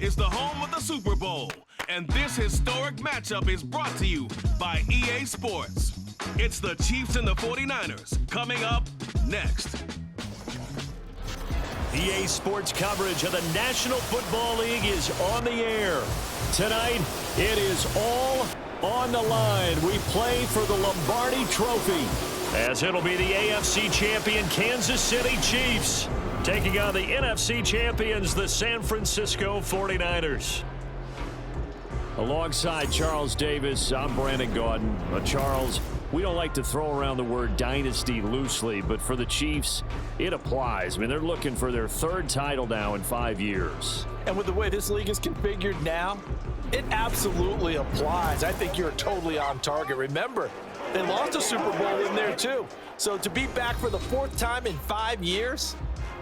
is the home of the Super Bowl, and this historic matchup is brought to you by EA Sports. It's the Chiefs and the 49ers coming up next. EA Sports coverage of the National Football League is on the air. Tonight, it is all on the line. We play for the Lombardi Trophy, as it'll be the AFC champion Kansas City Chiefs taking on the NFC champions, the San Francisco 49ers. Alongside Charles Davis, I'm Brandon Gaudin. Charles, we don't like to throw around the word dynasty loosely, but for the Chiefs, it applies. I mean, they're looking for their third title now in 5 years. And with the way this league is configured now, it absolutely applies. I think you're totally on target. Remember, they lost a Super Bowl in there too. So to be back for the fourth time in 5 years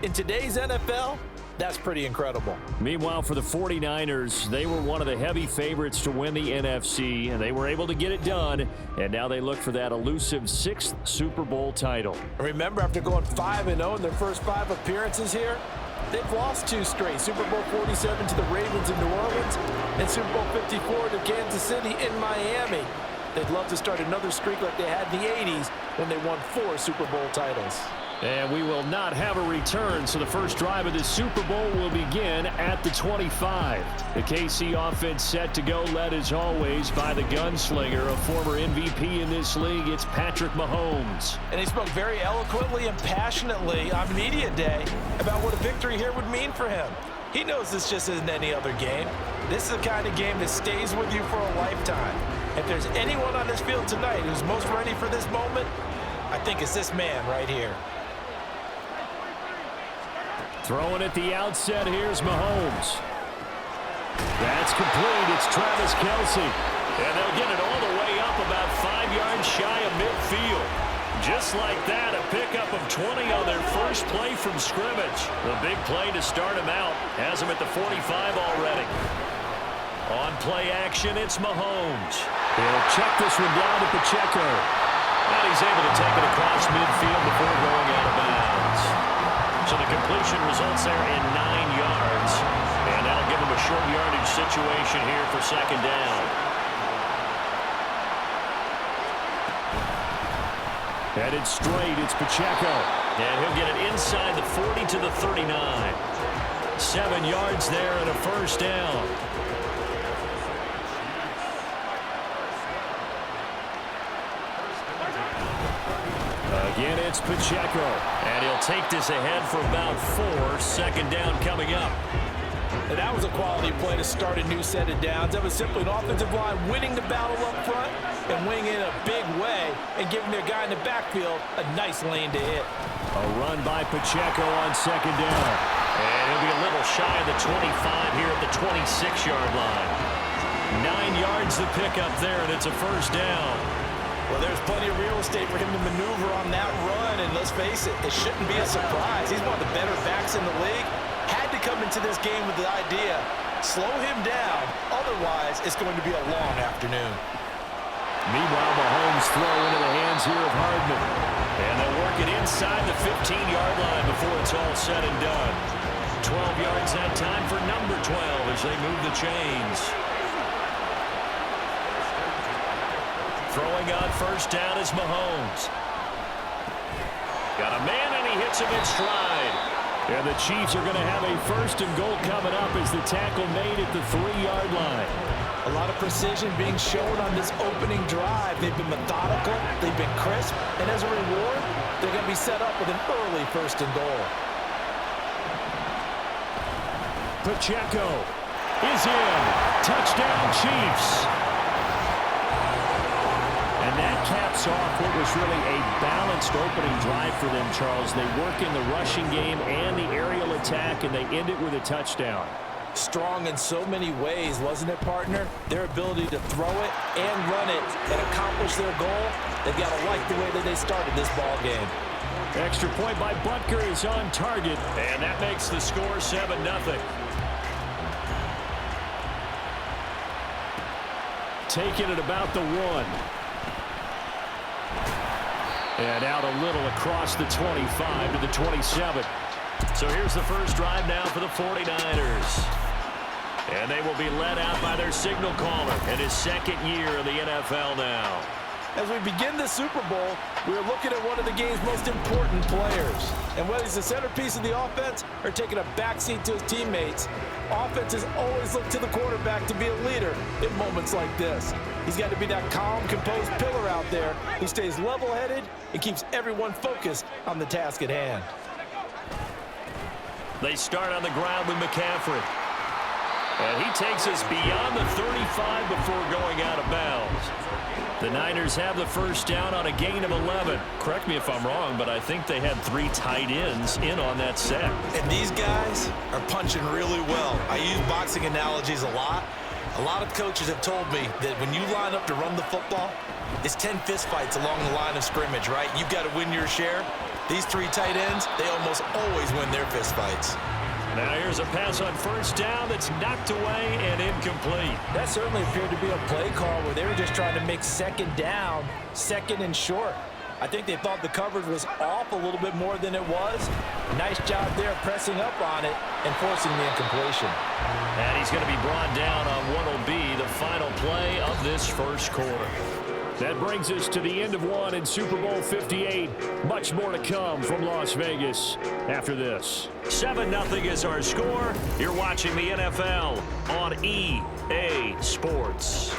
in today's NFL, that's pretty incredible. Meanwhile, for the 49ers, they were one of the heavy favorites to win the NFC, and they were able to get it done, and now they look for that elusive 6th Super Bowl title. Remember, after going 5-0 in their first 5 appearances here, they've lost 2 straight. Super Bowl 47 to the Ravens in New Orleans, and Super Bowl 54 to Kansas City in Miami. They'd love to start another streak like they had in the 80s when they won 4 Super Bowl titles. And we will not have a return, so the first drive of this Super Bowl will begin at the 25. The KC offense set to go, led as always by the gunslinger, a former MVP in this league. It's Patrick Mahomes. And he spoke very eloquently and passionately on Media Day about what a victory here would mean for him. He knows this just isn't any other game. This is the kind of game that stays with you for a lifetime. If there's anyone on this field tonight who's most ready for this moment, I think it's this man right here. Throwing at the outset, here's Mahomes. That's complete. It's Travis Kelce. And they'll get it all the way up about 5 yards shy of midfield. Just like that, a pickup of 20 on their first play from scrimmage. The big play to start him out has him at the 45 already. On play action, it's Mahomes. He'll check this one down to Pacheco. And he's able to take it across midfield before going out of bounds. So the completion results there in 9 yards. And that'll give him a short yardage situation here for second down. Headed straight, it's Pacheco. And he'll get it inside the 40 to the 39. 7 yards there and a first down. Again, it's Pacheco. And he'll take this ahead for about 4. Second down coming up. And that was a quality play to start a new set of downs. That was simply an offensive line winning the battle up front and winning in a big way and giving their guy in the backfield a nice lane to hit. A run by Pacheco on second down. And he'll be a little shy of the 25 here at the 26-yard line. 9 yards to pick up there, and it's a first down. Well, there's plenty of real estate for him to maneuver on that run, and let's face it, it shouldn't be a surprise. He's one of the better backs in the league. Had to come into this game with the idea, slow him down, otherwise it's going to be a long afternoon. Meanwhile, Mahomes throw into the hands here of Hardman. And they'll work it inside the 15-yard line before it's all said and done. 12 yards that time for number 12 as they move the chains. Throwing on first down is Mahomes. Got a man, and he hits him in stride. And the Chiefs are going to have a first and goal coming up as the tackle made at the 3-yard line. A lot of precision being shown on this opening drive. They've been methodical, they've been crisp, and as a reward, they're going to be set up with an early first and goal. Pacheco is in. Touchdown, Chiefs. And that caps off what was really a balanced opening drive for them, Charles. They work in the rushing game and the aerial attack, and they end it with a touchdown. Strong in so many ways, wasn't it, partner? Their ability to throw it and run it and accomplish their goal, they've got to like the way that they started this ball game. Extra point by Butker is on target, and that makes the score 7-0. Taking it about the 1. And out a little across the 25 to the 27. So here's the first drive now for the 49ers. And they will be led out by their signal caller in his second year in the NFL now. As we begin the Super Bowl, we are looking at one of the game's most important players. And whether he's the centerpiece of the offense or taking a backseat to his teammates, offenses always look to the quarterback to be a leader in moments like this. He's got to be that calm, composed pillar out there who stays level-headed and keeps everyone focused on the task at hand. They start on the ground with McCaffrey. And he takes us beyond the 35 before going out of bounds. The Niners have the first down on a gain of 11. Correct me if I'm wrong, but I think they had 3 tight ends in on that set. And these guys are punching really well. I use boxing analogies a lot. A lot of coaches have told me that when you line up to run the football, it's 10 fistfights along the line of scrimmage, right? You've got to win your share. These 3 tight ends, they almost always win their fistfights. Now here's a pass on first down that's knocked away and incomplete. That certainly appeared to be a play call where they were just trying to make second down, second and short. I think they thought the coverage was off a little bit more than it was. Nice job there pressing up on it and forcing the incompletion. And he's going to be brought down on what will be the final play of this first quarter. That brings us to the end of one in Super Bowl 58. Much more to come from Las Vegas after this. 7-0 is our score. You're watching the NFL on EA Sports.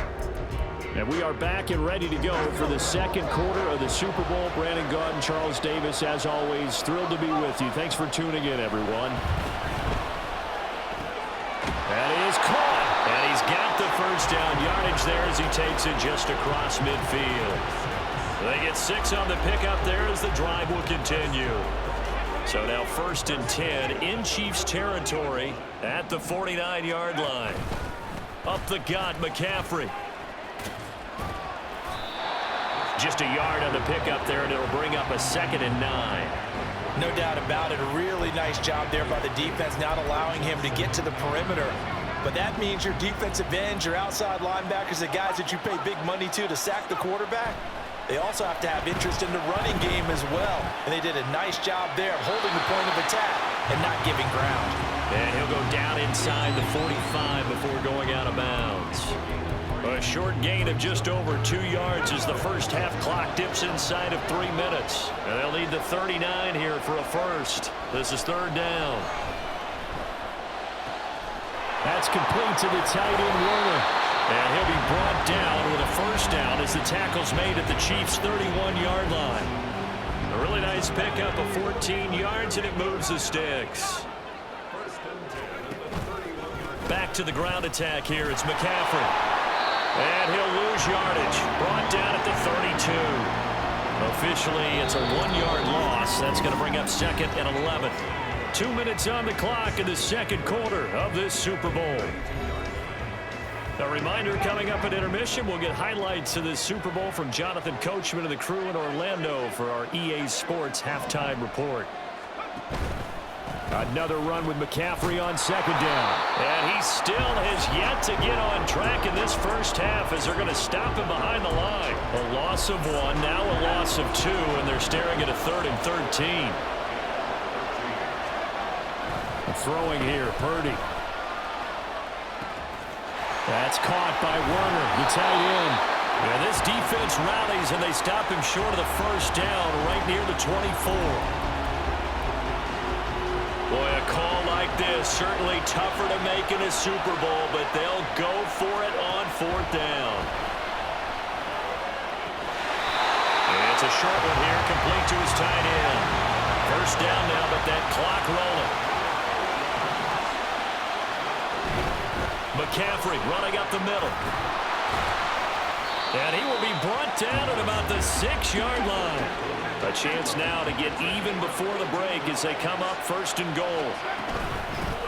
And we are back and ready to go for the second quarter of the Super Bowl. Brandon Gaudin, Charles Davis, as always, thrilled to be with you. Thanks for tuning in, everyone. That is caught. And he's got the first down yardage there as he takes it just across midfield. They get 6 on the pickup there as the drive will continue. So now 1st and 10 in Chiefs territory at the 49-yard line. Up the gut, McCaffrey. Just a yard on the pickup there, and it'll bring up a 2nd and 9. No doubt about it. A really nice job there by the defense, not allowing him to get to the perimeter. But that means your defensive ends, your outside linebackers, the guys that you pay big money to sack the quarterback, they also have to have interest in the running game as well. And they did a nice job there of holding the point of attack and not giving ground. And he'll go down inside the 45 before going out of bounds. A short gain of just over 2 yards as the first half clock dips inside of 3 minutes. And they'll need the 39 here for a first. This is 3rd down. That's complete to the tight end, Warner. And he'll be brought down with a first down as the tackle's made at the Chiefs' 31-yard line. A really nice pickup of 14 yards, and it moves the sticks. Back to the ground attack here. It's McCaffrey. And he'll lose yardage. Brought down at the 32. Officially, it's a 1-yard loss. That's going to bring up 2nd and 11. 2 minutes on the clock in the second quarter of this Super Bowl. A reminder coming up at intermission, we'll get highlights of this Super Bowl from Jonathan Coachman and the crew in Orlando for our EA Sports halftime report. Another run with McCaffrey on 2nd down. And he still has yet to get on track in this first half as they're going to stop him behind the line. A loss of 1, now a loss of 2, and they're staring at a 3rd and 13. Throwing here, Purdy. That's caught by Werner, the tight end. And this defense rallies, and they stop him short of the first down right near the 24. Boy, a call like this, certainly tougher to make in a Super Bowl, but they'll go for it on 4th down. And it's a short one here, complete to his tight end. First down now, but that clock rolling. McCaffrey running up the middle. And he will be brought down at about the 6-yard line. A chance now to get even before the break as they come up 1st and goal.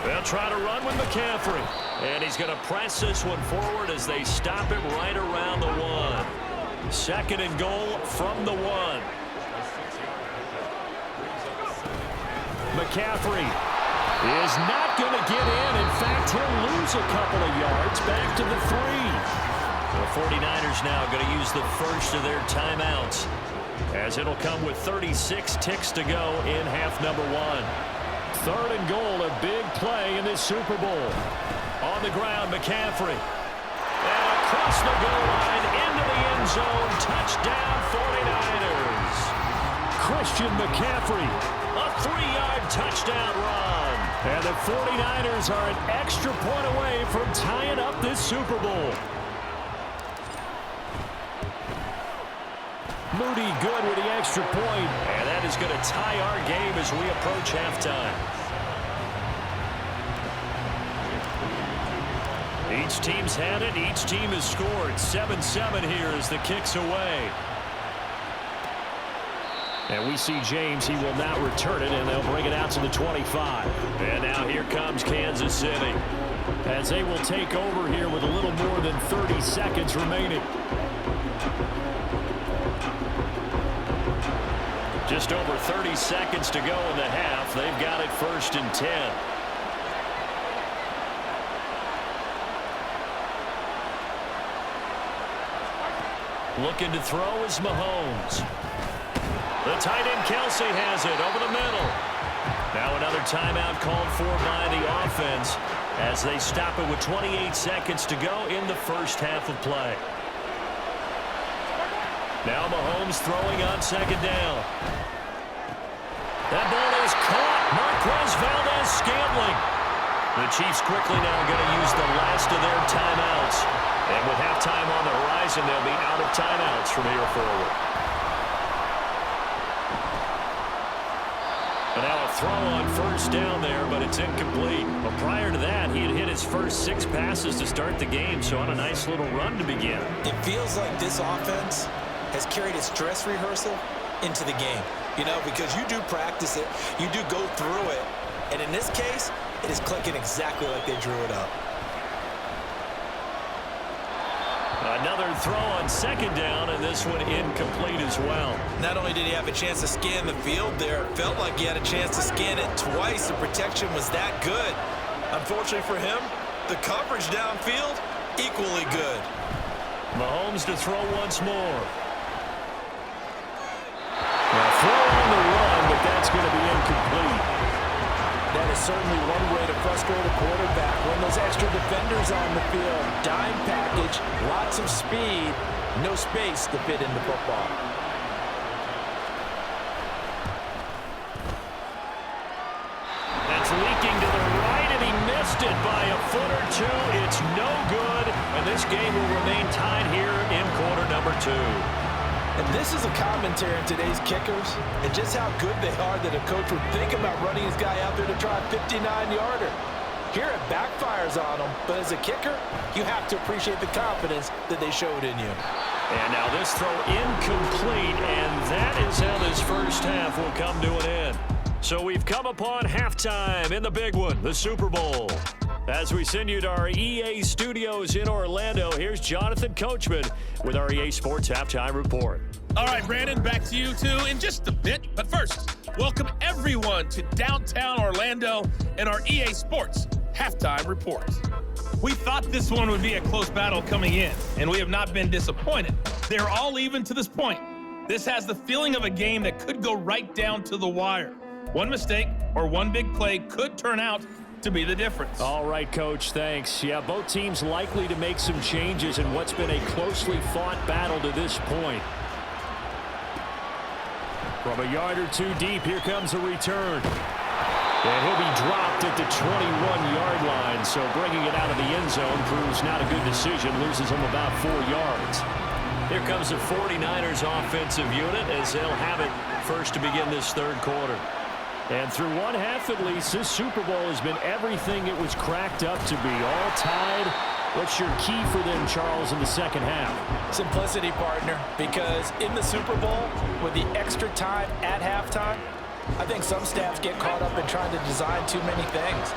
They'll try to run with McCaffrey. And he's going to press this one forward as they stop him right around the 1. 2nd and goal from the 1. McCaffrey is not going to get in. In fact, he'll lose a couple of yards back to the 3. The 49ers now going to use the first of their timeouts as it'll come with 36 ticks to go in half number 1. 3rd and goal, a big play in this Super Bowl. On the ground, McCaffrey. And across the goal line, into the end zone, touchdown 49ers. Christian McCaffrey, a 3-yard touchdown run. And the 49ers are an extra point away from tying up this Super Bowl. Moody good with the extra point, and that is going to tie our game as we approach halftime. Each team's had it. Each team has scored. 7-7 here as the kick's away. And we see James. He will not return it, and they'll bring it out to the 25. And now here comes Kansas City as they will take over here with a little more than 30 seconds remaining. Just over 30 seconds to go in the half. They've got it 1st and 10. Looking to throw is Mahomes. The tight end Kelsey has it over the middle. Now another timeout called for by the offense as they stop it with 28 seconds to go in the first half of play. Now Mahomes throwing on 2nd down. That ball is caught. Marquez Valdes-Scantling. The Chiefs quickly now going to use the last of their timeouts. And with halftime on the horizon, they'll be out of timeouts from here forward. And now a throw on 1st down there, but it's incomplete. But prior to that, he had hit his first 6 passes to start the game, so on a nice little run to begin. It feels like this offense has carried its dress rehearsal into the game. You know, because you do practice it, you do go through it, and in this case, it is clicking exactly like they drew it up. Another throw on 2nd down, and this one incomplete as well. Not only did he have a chance to scan the field there, it felt like he had a chance to scan it twice. The protection was that good. Unfortunately for him, the coverage downfield, equally good. Mahomes to throw once more. Now throw on the run, but that's going to be incomplete. That is certainly one way to frustrate a quarterback when those extra defenders on the field. Dime package, lots of speed, no space to fit in the football. That's leaking to the right, and he missed it by a foot or two. It's no good, and this game will remain tied here in quarter number 2. And this is a commentary on today's kickers and just how good they are that a coach would think about running his guy out there to try a 59-yarder. Here it backfires on him, but as a kicker, you have to appreciate the confidence that they showed in you. And now this throw incomplete, and that is how this first half will come to an end. So we've come upon halftime in the big one, the Super Bowl. As we send you to our EA studios in Orlando, here's Jonathan Coachman with our EA Sports Halftime Report. All right, Brandon, back to you two in just a bit. But first, welcome everyone to downtown Orlando and our EA Sports Halftime Report. We thought this one would be a close battle coming in, and we have not been disappointed. They're all even to this point. This has the feeling of a game that could go right down to the wire. One mistake or one big play could turn out to be the difference. All right, Coach, thanks. Yeah, both teams likely to make some changes in what's been a closely fought battle to this point. From a yard or two deep, here comes a return. And he'll be dropped at the 21-yard line, so bringing it out of the end zone proves not a good decision, loses him about 4 yards. Here comes the 49ers offensive unit as they'll have it first to begin this third quarter. And through one half at least, this Super Bowl has been everything it was cracked up to be. All tied. What's your key for them, Charles, in the second half? Simplicity, partner, because in the Super Bowl, with the extra time at halftime, I think some staffs get caught up in trying to design too many things.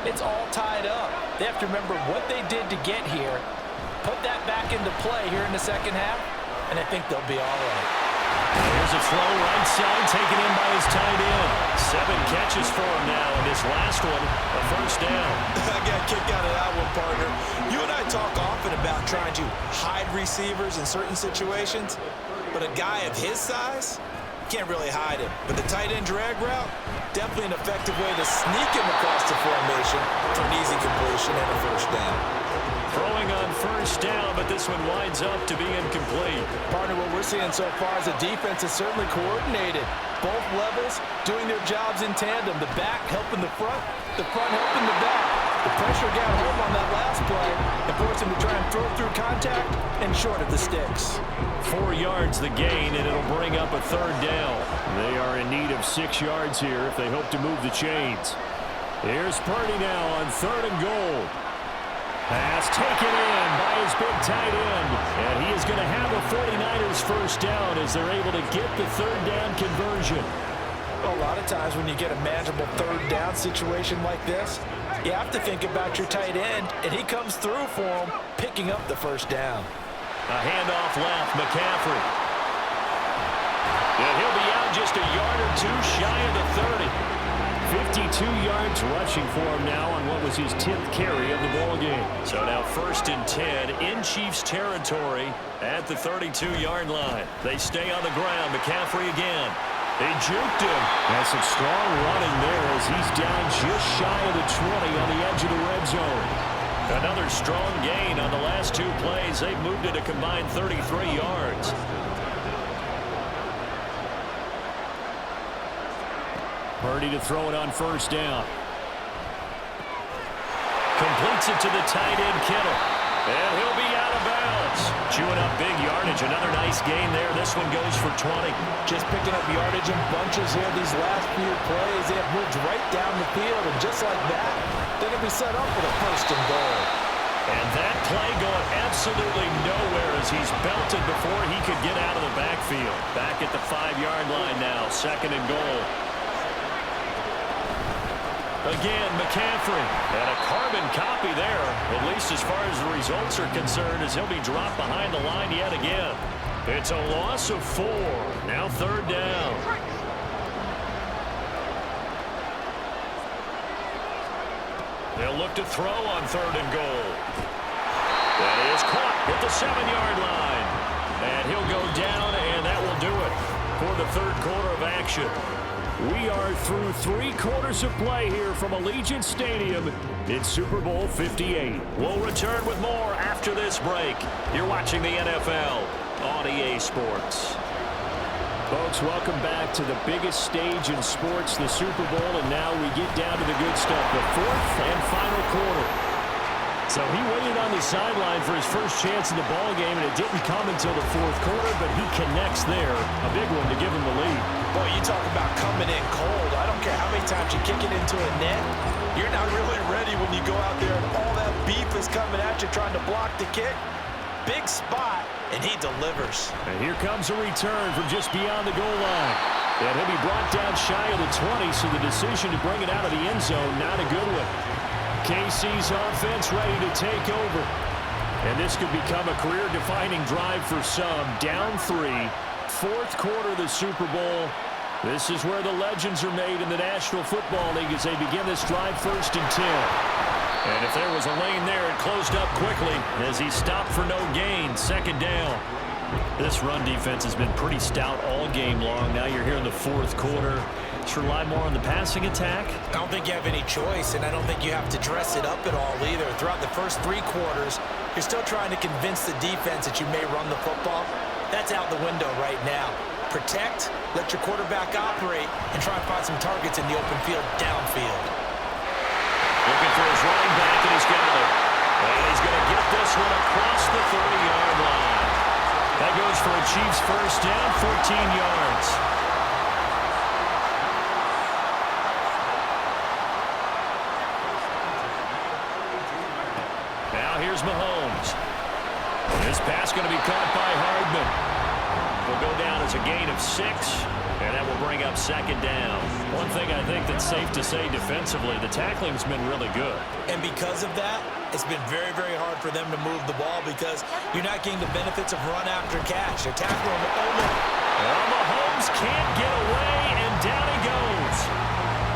It's all tied up. They have to remember what they did to get here, put that back into play here in the second half, and I think they'll be all right. Here's a throw right side, taken in by his tight end. 7 catches for him now, and this last one, a first down. I got a kick out of that one, partner. You and I talk often about trying to hide receivers in certain situations, but a guy of his size can't really hide him. But the tight end drag route, Definitely an effective way to sneak him across the formation for an easy completion and a first down. Throwing on first down, but this one winds up to be incomplete. Partner, what we're seeing so far is the defense is certainly coordinated. Both levels doing their jobs in tandem. The back helping the front helping the back. The pressure got home on that last play and forced him to try and throw through contact and short of the sticks. 4 yards the gain, and it'll bring up a third down. They are in need of 6 yards here if they hope to move the chains. Here's Purdy now on 3rd and goal. Pass taken in by his big tight end. And he is going to have a 49ers first down as they're able to get the third down conversion. Well, a lot of times when you get a manageable third down situation like this, you have to think about your tight end, and he comes through for him, picking up the first down. A handoff left, McCaffrey. And he'll be out just a yard or two shy of the 30. 52 yards rushing for him now on what was his 10th carry of the ball game. So now 1st and 10 in Chiefs territory at the 32-yard line. They stay on the ground. McCaffrey again. They juked him. Has some strong running there as he's down just shy of the 20 on the edge of the red zone. Another strong gain on the last 2 plays. They've moved it a combined 33 yards. Purdy to throw it on first down. Completes it to the tight end, Kittle. And he'll be out of bounds. Chewing up big yardage. Another nice gain there. This one goes for 20. Just picking up yardage in bunches here these last few plays. They have moved right down the field, and just like that, they're going to be set up for the 1st and goal. And that play going absolutely nowhere as he's belted before he could get out of the backfield. Back at the 5-yard line now. 2nd and goal. Again, McCaffrey. And a carbon copy there, at least as far as the results are concerned, as he'll be dropped behind the line yet again. It's a loss of 4. Now 3rd down. They'll look to throw on 3rd and goal. That is caught at the 7-yard line. And he'll go down, and that will do it for the 3rd quarter of action. We are through 3 quarters of play here from Allegiant Stadium in Super Bowl 58. We'll return with more after this break. You're watching the NFL on EA Sports. Folks, welcome back to the biggest stage in sports, the Super Bowl, and now we get down to the good stuff, the 4th and final quarter. So he waited on the sideline for his first chance in the ball game, and it didn't come until the 4th quarter, but he connects there, a big one to give him the lead. Boy, you talk about coming in cold. I don't care how many times you kick it into a net. You're not really ready when you go out there and all that beef is coming at you trying to block the kick. Big spot, and he delivers. And here comes a return from just beyond the goal line. And he'll be brought down shy of the 20, so the decision to bring it out of the end zone, not a good one. KC's offense ready to take over. And this could become a career-defining drive for some. Down 3, 4th quarter of the Super Bowl. This is where the legends are made in the National Football League as they begin this drive 1st and 10. And if there was a lane there, it closed up quickly as he stopped for no gain. 2nd down. This run defense has been pretty stout all game long. Now you're here in the 4th quarter. Let's rely more on the passing attack. I don't think you have any choice, and I don't think you have to dress it up at all either. Throughout the first 3 quarters, you're still trying to convince the defense that you may run the football. That's out the window right now. Protect, let your quarterback operate, and try and find some targets in the open field downfield. Looking for his running back, and he's got it. And he's going to get this one across the 30-yard line. That goes for a Chiefs first down, 14 yards. Now here's Mahomes. This pass going to be caught by Hardman. Will go down as a gain of 6, and that will bring up 2nd down. One thing I think that's safe to say defensively, the tackling's been really good. And because of that, it's been very, very hard for them to move the ball because you're not getting the benefits of run after catch. They're tackling almost. Well, Mahomes can't get away, and down he goes.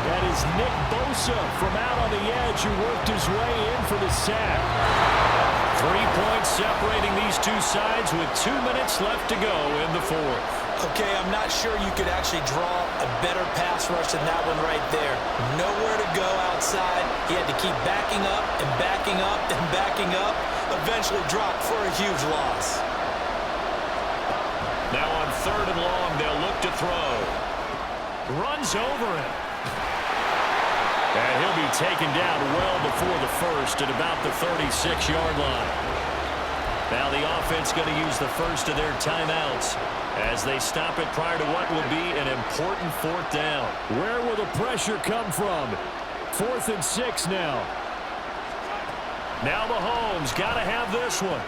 That is Nick Bosa from out on the edge who worked his way in for the sack. 3 points separating these two sides with 2 minutes left to go in the 4th. Okay, I'm not sure you could actually draw a better pass rush than that one right there. Nowhere to go outside. He had to keep backing up and backing up and backing up. Eventually dropped for a huge loss. Now on 3rd and long, they'll look to throw. Runs over him. And he'll be taken down well before the first at about the 36-yard line. Now the offense going to use the first of their timeouts as they stop it prior to what will be an important 4th down. Where will the pressure come from? 4th and 6 now. Now Mahomes got to have this one.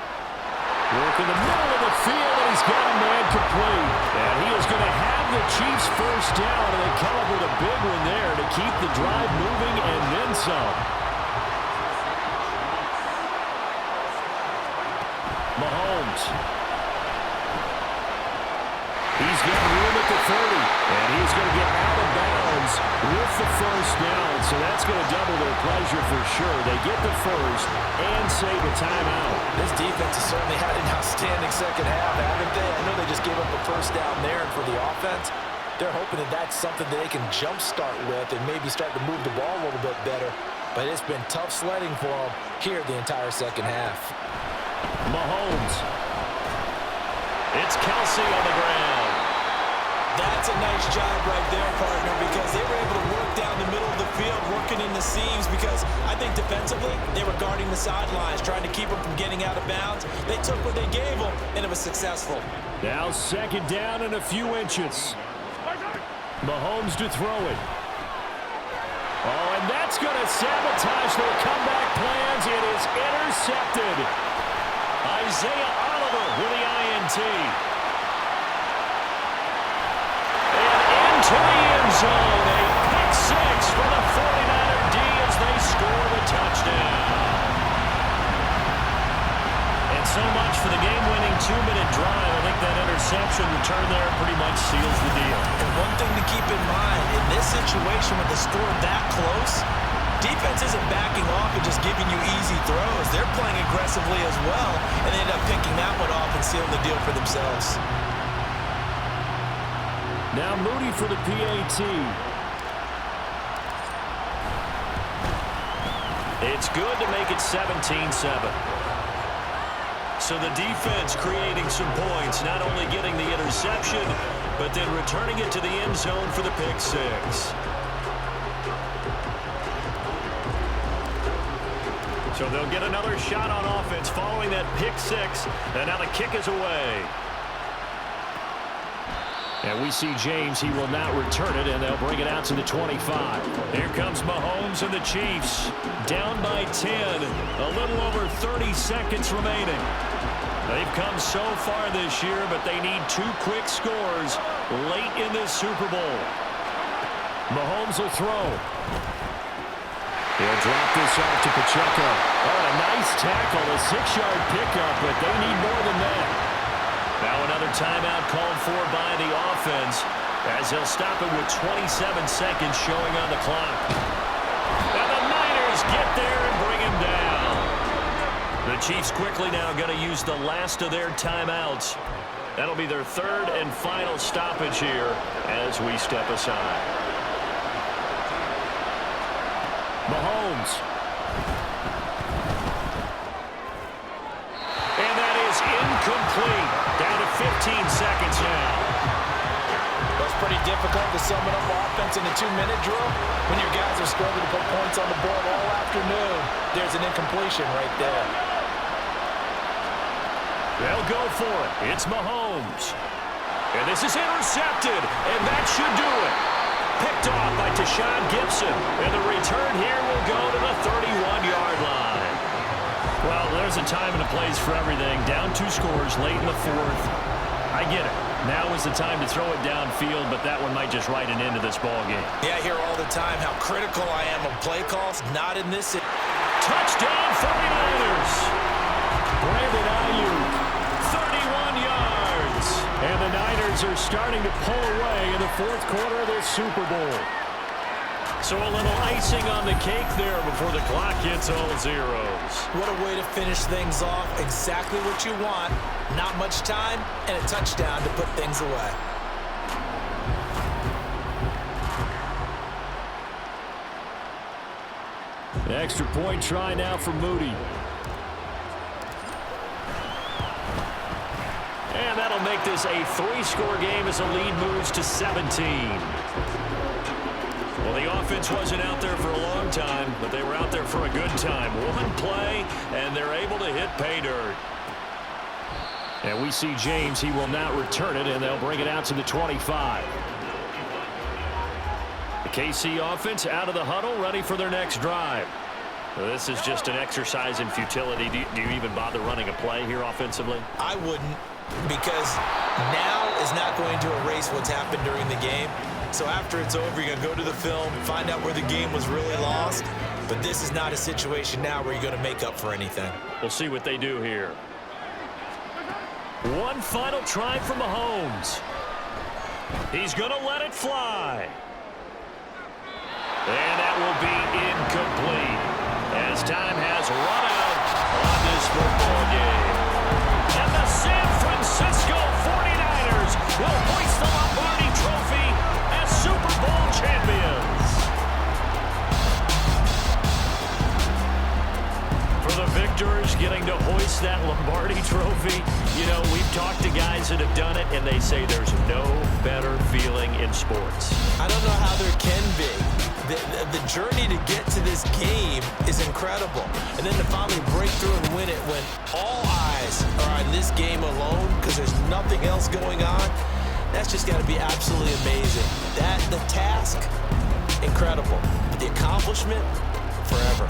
Work in the middle of the field, and he's got a man complete. And he is going to have the Chiefs first down, and they come up with a big one there to keep the drive moving and then some. Mahomes. He's got room at the 30, and he's going to get out of bounds with the first down. So that's going to double their pleasure for sure. They get the first and save a timeout. This defense has certainly had an outstanding second half, haven't they? I know they just gave up a first down there, and for the offense, they're hoping that that's something that they can jumpstart with and maybe start to move the ball a little bit better. But it's been tough sledding for them here the entire second half. Mahomes. It's Kelsey on the ground. That's a nice job right there, partner, because they were able to work down the middle of the field, working in the seams, because I think defensively they were guarding the sidelines, trying to keep them from getting out of bounds. They took what they gave them, and it was successful. Now 2nd down and a few inches. Mahomes to throw it. Oh, and that's going to sabotage their comeback plans. It is intercepted. Isaiah Oliver with the INT. To the end zone, a pick 6 for the 49er D as they score the touchdown. And so much for the game-winning 2-minute drive. I think that interception return there pretty much seals the deal. And one thing to keep in mind, in this situation with the score that close, defense isn't backing off and just giving you easy throws. They're playing aggressively as well, and they end up picking that one off and sealing the deal for themselves. Now Moody for the PAT. It's good to make it 17-7. So the defense creating some points, not only getting the interception, but then returning it to the end zone for the pick 6. So they'll get another shot on offense following that pick 6, and now the kick is away. And we see James. He will not return it, and they'll bring it out to the 25. Here comes Mahomes and the Chiefs. Down by 10. A little over 30 seconds remaining. They've come so far this year, but they need 2 quick scores late in this Super Bowl. Mahomes will throw. He'll drop this off to Pacheco. Oh, a nice tackle, a 6-yard pickup, but they need more than that. Now another timeout called for by the offense as they'll stop it with 27 seconds showing on the clock. And the Niners get there and bring him down. The Chiefs quickly now going to use the last of their timeouts. That'll be their 3rd and final stoppage here as we step aside. Mahomes. And that is incomplete. Down to 15 seconds now. Well, it's pretty difficult to sum it up offense in a 2-minute drill when your guys are struggling to put points on the board all afternoon. There's an incompletion right there. They'll go for it. It's Mahomes. And this is intercepted, and that should do it. Picked off by Tashawn Gibson, and the return here will go to the 31-yard line. Well, there's a time and a place for everything. Down 2 scores late in the 4th. I get it. Now is the time to throw it downfield, but that one might just write an end to this ball game. Yeah, I hear all the time how critical I am of play calls. Not in this. Touchdown 49ers. Brandon Ayuk, 31 yards. And the Niners are starting to pull away in the 4th quarter of this Super Bowl. So a little icing on the cake there before the clock hits all zeros. What a way to finish things off. Exactly what you want. Not much time and a touchdown to put things away. extra point try now for Moody. And that'll make this a 3-score game as the lead moves to 17. Well, the offense wasn't out there for a long time, but they were out there for a good time. One play, and they're able to hit pay dirt. And we see James. He will not return it, and they'll bring it out to the 25. The KC offense out of the huddle, ready for their next drive. This is just an exercise in futility. Do you even bother running a play here offensively? I wouldn't, because now is not going to erase what's happened during the game. So after it's over, you're going to go to the film, find out where the game was really lost. But this is not a situation now where you're going to make up for anything. We'll see what they do here. One final try from Mahomes. He's going to let it fly. And that will be incomplete as time has run out on this football game. And the San Francisco 49ers will hoist the Lombardi Trophy as Super Bowl champions. For the victors getting to hoist that Lombardi Trophy, you know, we've talked to guys that have done it, and they say there's no better feeling in sports. I don't know how there can be. The journey to get to this game is incredible. And then to finally break through and win it when all eyes are on this game alone because there's nothing else going on, that's just got to be absolutely amazing. The task, incredible. But the accomplishment, forever.